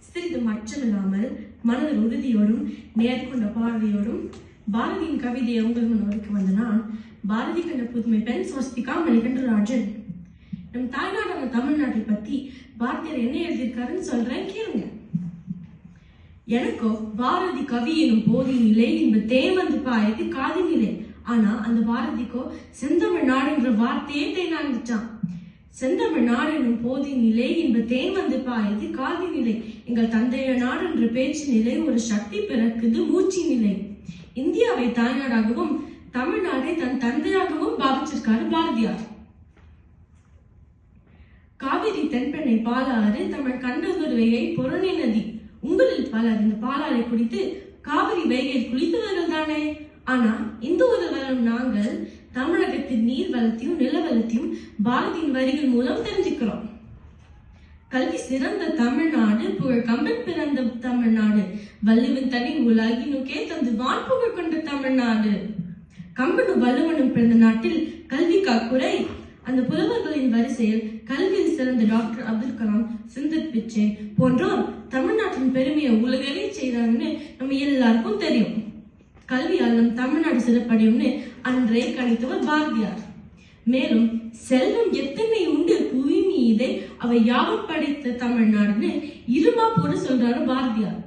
சிறிது மற்றமில்லாமல் மனதில் உறுதியோடும் நேர்கொண்ட பார்வையோடும் பாரதியின் கவிதையை உங்கள் முன்னோருக்கு வந்த நான் பாரதி கண்ட புதுமை பெண் ஸ்வஸ்திகா மணிகண்டராஜன். நம் தாய்நாடான தமிழ்நாட்டை பத்தி பாரதியார் என்ன எழுதியிருக்காருன்னு சொல்றேன், கேளுங்க. எனக்கோ பாரதி கவி எனும் போதின் நிலை இன்ப தேன் வந்து பாயது காதின் நிலை. ஆனா அந்த பாரதிக்கோ செந்தமிழ் நாடு என்ற வார்த்தையே தேனாந்துச்சான். செந்தமிழ் நாடு எனும் போதின் நிலை இன்ப தேன் வந்து பாயது காதின் நிலை. எங்கள் தந்தைய நாடு என்ற பேச்சு நிலை ஒரு சக்தி பிறக்குது மூச்சு நிலை. இந்தியாவை தாய்நாடாகவும் தமிழ்நாடை தன் தந்தையாகவும் பாவிச்சிருக்காரு பாரதியார். காவிரி தென்பெண்ணை பாலாறு தமிழ் கண்டதொரு வைகை பொருணை நதி. உங்களில் பலர் இந்த பாலாறை குடித்து காவிரி வைகையில் குளித்தவர்கள் தானே. ஆனா இந்த ஊரில் வரும் நாங்கள் தமிழகத்தின் நீர் வளத்தையும் நில வளத்தையும் பாரதியின் வரிகள் மூலம் தெரிஞ்சுக்கிறோம். கல்வி சிறந்த தமிழ்நாடு புகழ் கம்பன் பிறந்த தமிழ்நாடு வள்ளுவன் தனி உலகினுக்கே தந்து வான்புகழ் கொண்ட தமிழ்நாடு. கம்பனும் வள்ளுவனும் பிறந்த நாட்டில் கல்வி காக்குறை. அந்த புலவர்களின் வரிசையில் கல்வியில் சிறந்த டாக்டர் அப்துல் கலாம், சுந்தர் பிச்சை போன்றோர் தமிழ்நாட்டின் பெருமையை உலகறிய செய்தாங்கன்னு நம்ம எல்லாருக்கும் தெரியும். கல்வியால் நம் தமிழ்நாடு சிறப்படையும்னு அன்றே கணித்தவர் பாரதியார். மேலும் செல்வம் எத்தனை உண்டு புவி மீதே அவை யாவும் படைத்த தமிழ்நாடுன்னு இருமா போட சொல்றாரு பாரதியார்.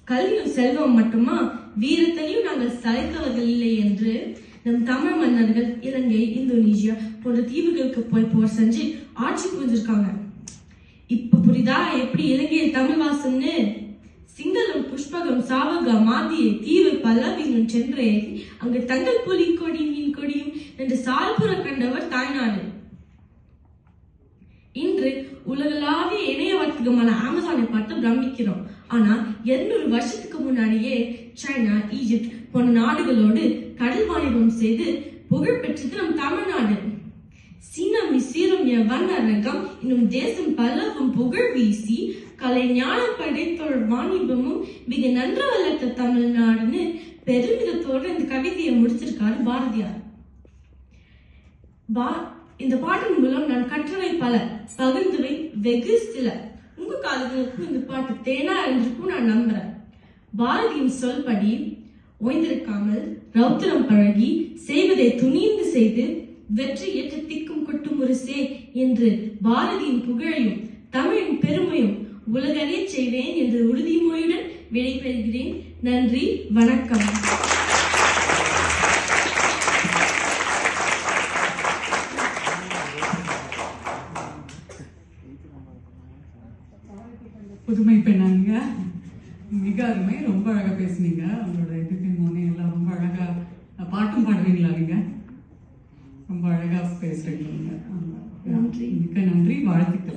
கல்வியும் செல்வம் மட்டுமா, வீரத்தையும் நாங்கள் சளைத்தவர்கள் இல்லை என்று நம் தமிழ் மன்னர்கள் இலங்கை, இந்தோனேஷியா போன்ற தீவுகளுக்கு போய் போர் செஞ்சு ஆட்சி புரிஞ்சிருக்காங்க. இப்ப புரிதா எப்படி இலங்கையில் தமிழ் வாசம்னு? சிங்களம், புஷ்பகம், சாவகா, மாதியை, தீவு பல்லவியும் சென்றே அங்கு தங்கள் புலி கொடி மீன் கொடியும் என்று சால்புற கண்டவர் தாய்நாடு. இன்று உலகளாவிய இணைய வர்த்தகமான அமேசானை பார்த்து பிரமிக்கிறோம். ஆனா 200 வருஷத்துக்கு முன்னாடியே சைனா, ஈஜிப்ட் போன்ற நாடுகளோடு கடல் வாணிபம் செய்து புகழ் பெற்றது நம் தமிழ்நாடு. சீனமி சீரமிய வண்ணரகம் இன்னும் தேசம் பலவும் புகழ் வீசி கலை ஞானம் படைத்தோர் வாணிபமும் மிக நன்று வளர்த்த தமிழ்நாடுன்னு பெருமிதத்தோடு இந்த கவிதையை முடிச்சிருக்காரு பாரதியார். இந்த பாட்டின் மூலம் நான் கற்றவை பல, பகிர்ந்துவை வெகு சில. உங்க காதுகளுக்கும் இந்த பாட்டு தேனா என்றுக்கும் நான் நம்புறேன். பாரதியின் சொல்படி ஓய்ந்திருக்காமல் ரௌத்திரம் பழகி செய்வதை துணிந்து செய்து வெற்றி ஏற்ற திக்கும் கொட்டும் ஒரு சே என்று பாரதியின் புகழையும் தமிழின் பெருமையும் உலகறிய செய்வேன் என்ற உறுதிமொழியுடன் விடைபெறுகிறேன். நன்றி, வணக்கம். புதுமை பெண்ணாங்க, மிக அருமை, ரொம்ப அழகா பேசுனீங்க. உங்களோட இதுக்கு முன்னே எல்லாம் ரொம்ப அழகா பாட்டும் பாடுவீங்களா? நீங்க ரொம்ப அழகா பேசுறீங்க. மிக்க நன்றி, வாழ்த்துக்கள்.